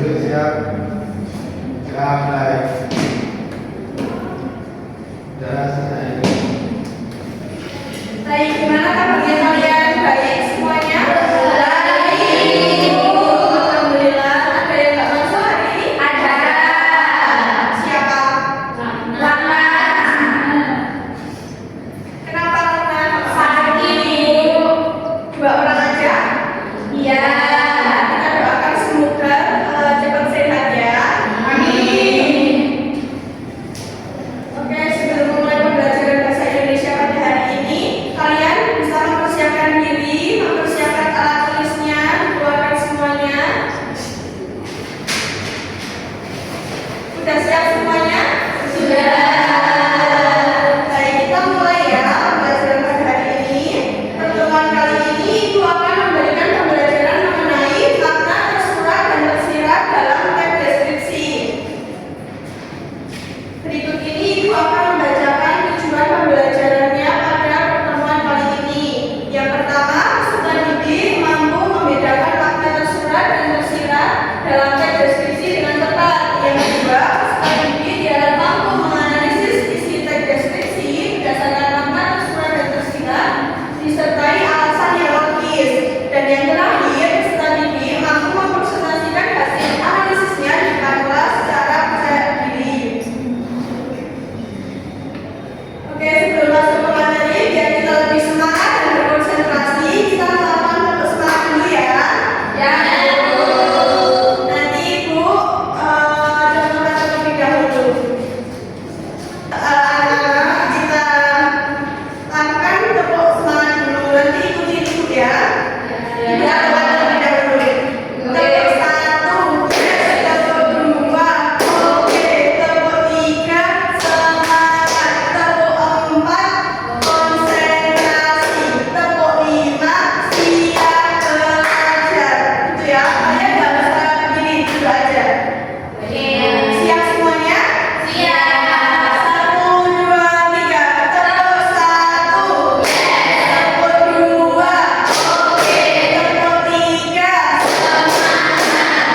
siap. Kita mulai. Sudah selesai. Baik, gimana kabarnya kalian? Baik semuanya? Baik. Alhamdulillah. Ada yang nggak masuk hari ini? Ada. Siapa? Lana. Kenapa Lana? Sakit. 2 orang aja? Iya. Kita doakan semoga cepat sehat ya. Amin. Oke, sebelum memulai pembelajaran bahasa Indonesia pada hari ini, kalian bisa mempersiapkan diri, mempersiapkan alat tulisnya, keluarkan semuanya. Sudah siap semuanya? Sudah. Baik, kita mulai ya pembelajaran pada hari ini. Pertemuan kali ini Ibu akan memberikan pembelajaran mengenai makna tersurat dan tersirat dalam teks deskripsi. Berikut ini Ibu akan membacakan tujuan pembelajarannya pada pertemuan kali ini. Yang pertama, peserta didik mampu membedakan makna tersurat dan tersirat dalam teks deskripsi dengan tepat. Yang kedua, peserta didik diharap mampu menganalisis isi teks deskripsi berdasarkan makna tersurat dan tersirat disertai alasan yang logis. Dan yang terakhir, peserta didik mampu mempresentasikan hasil analisisnya di kelas secara percaya diri. Oke, sebelum masuk ke materi, biar kita lebih semangat dan berkonsentrasi, kita melakukan bentuk semangat dulu ya. Ya. Nanti Ibu contohkan terlebih dahulu. Anak-anak kita lakukan tepuk semangat dulu. Nanti ikuti Ibu ya. Ibu lakukan terlebih dahulu. Tepuk 1, tepuk 2, oke. Tepuk 3, semangat. Tepuk 4, konsentrasi. Tepuk 5, siap belajar. Itu ya, kalian nggak usah begini dulu aja. Siap semuanya? Siap. 1, 2, 3. Tepuk 1. Tepuk 2. Oke. Tepuk 3. Semangat.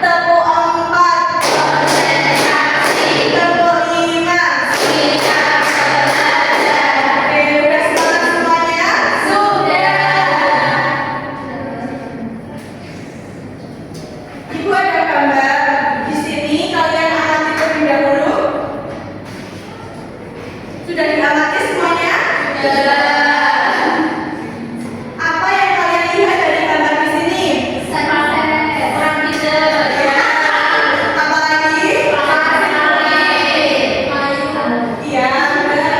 Tepuk 4. Konsentrasi. Tepuk 5. Siap belajar. Oke, udah semangat semuanya? Sudah. Ibu ada gambar di sini, kalian amati terlebih dahulu. Sudah diamati semuanya? Sudah. Apa yang kalian lihat dari gambar di sini? Orang pintar. Ya. Apa lagi? Iya, benar.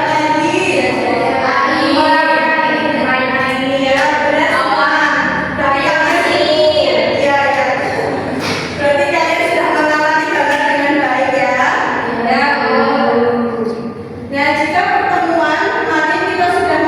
Apa lagi? Iya, benar semua. Berarti kalian iya, ya. Berarti kalian sudah mengamati gambar dengan baik ya. Nah, jika pertemuan kemarin kita sudah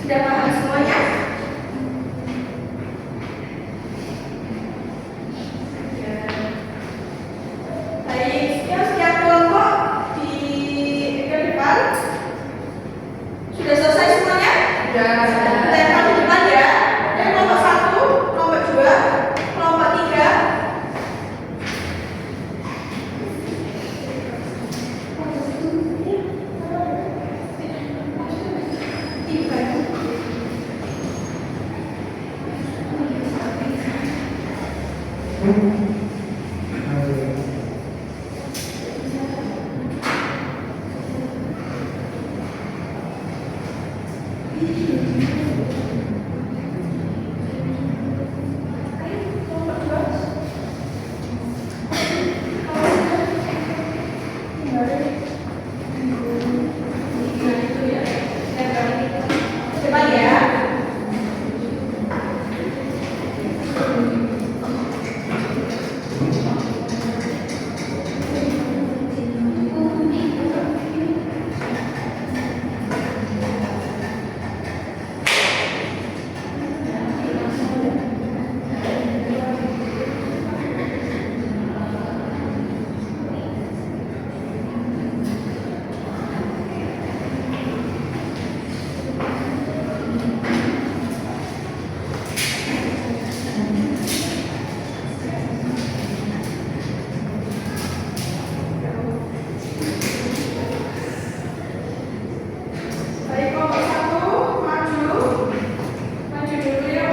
Sudah paham semuanya? Ya. Baik, setiap kelompok di depan sudah selesai semuanya? Sudah. Tempel di depan ya. Dan kelompok 1, kelompok 2, kelompok 3. Depan ya. Baik, kelompok 1 maju. Maju dulu yuk.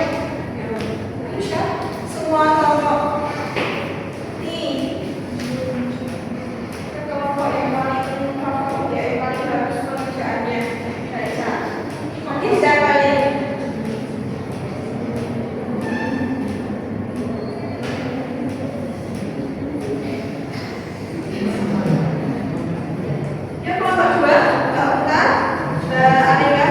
Bisa. Semua kelompok. Nih. Kelompok yang paling bagus pengerjaannya. Bisa. Nanti siapa ini? Ya, kelompok 2, Kak Uta, ada yang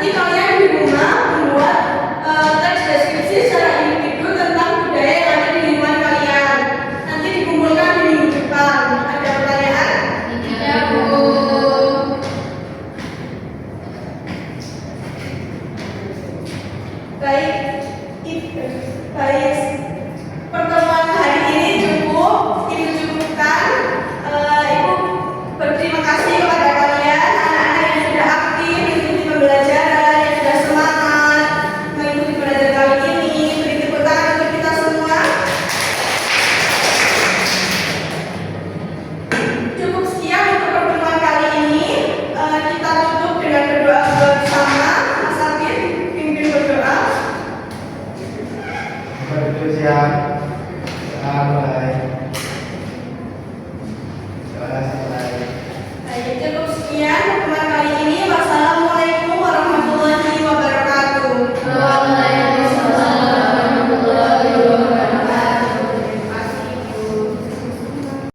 Nanti kalian di rumah membuat teks deskripsi secara individu tentang budaya yang ada di lingkungan kalian. Nanti dikumpulkan di minggu depan. Ada pertanyaan? Ya, Bu. Baik, baik. Pertemuan hari ini cukup, Ibu cukupkan. Ibu berterima kasih kepada kalian, anak-anak yang sudah aktif mengikuti pembelajaran, yang sudah semangat mengikuti pembelajaran kali ini. Beri tepuk tangan untuk kita semua. Cukup sekian untuk pertemuan kali ini. Kita tutup dengan berdoa bersama. Mas Afif, pimpin berdoa. Berdua siang. Damai.